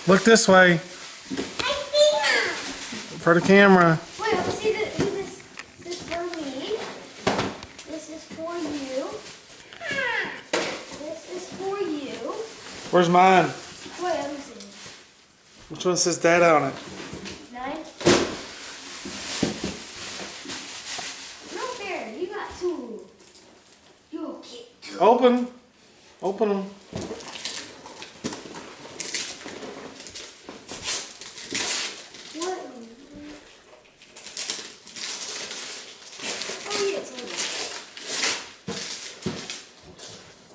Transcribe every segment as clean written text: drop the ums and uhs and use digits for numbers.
Look this way for the camera. Wait, let's see this is for me. This is for you. This is for you. Where's mine? Wait, let me see. Which one says Dad on it? 9. No fair. You got 2. You'll get 2. Open. Open them. What? Oh, yeah, it's over.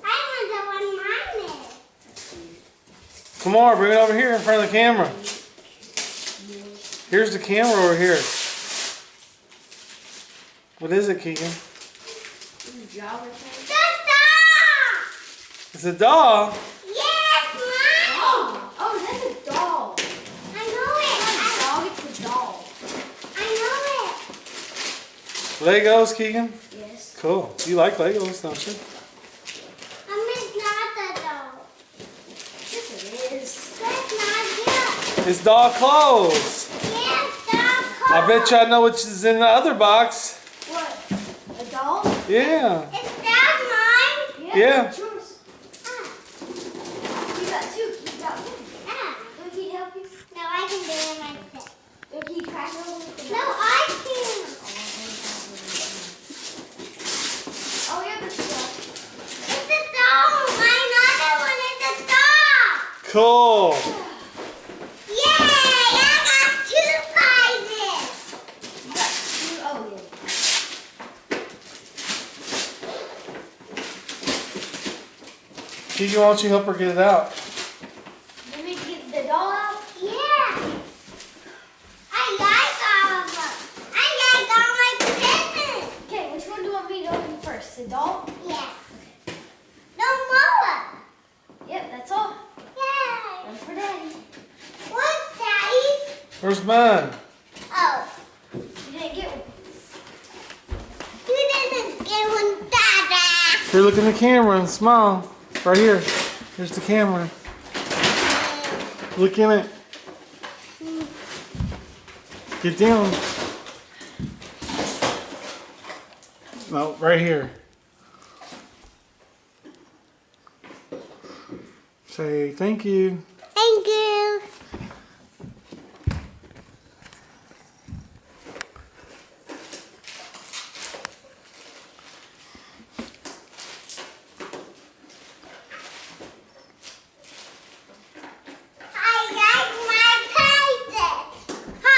I want the one mine is. Come on, bring it over here in front of the camera. Here's the camera over here. What is it, Keegan? It's a doll. Yes, Mom! Oh, that's a doll. I know it. It's not a dog, it's a doll. I know it. Legos, Keegan? Yes. Cool. You like Legos, don't you? It's not a doll. Yes, it is. That's not it. It's doll clothes. Yes, doll. I bet you I know what is in the other box. What? A doll? Yeah. Is that mine? Yeah. It's yours. You got 2. You got 1. Do he help you? No, I can do it myself. Do he crack it open with the No, I can. Oh, yeah, that's a doll. It's a doll. My other one is a doll. Cool. Yay! I got 2 prizes. You got 2? Oh, yeah. Keegan, why don't you help her get it out? Let me get the doll out? Yeah. I like all of them. I like all my presents. Okay, which one do you want me to open first? The doll? Yeah. Okay. No more. Yep, that's all. Yay. One for Daddy. What's Daddy's? Where's mine? Oh. You didn't get one. You didn't get one, Dada. Here, look in the camera and smile. Right here. Here's the camera. Look in it. Get down. No, right here. Say thank you. Thank you. I like my present. Ha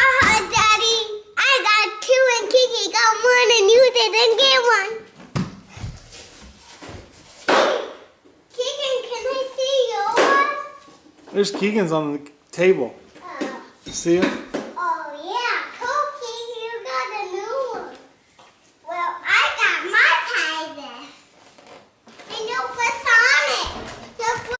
Daddy. I got 2 and Kiki got 1 and you didn't get one. Keegan, can I see yours? There's Keegan's on the table. Oh. See it?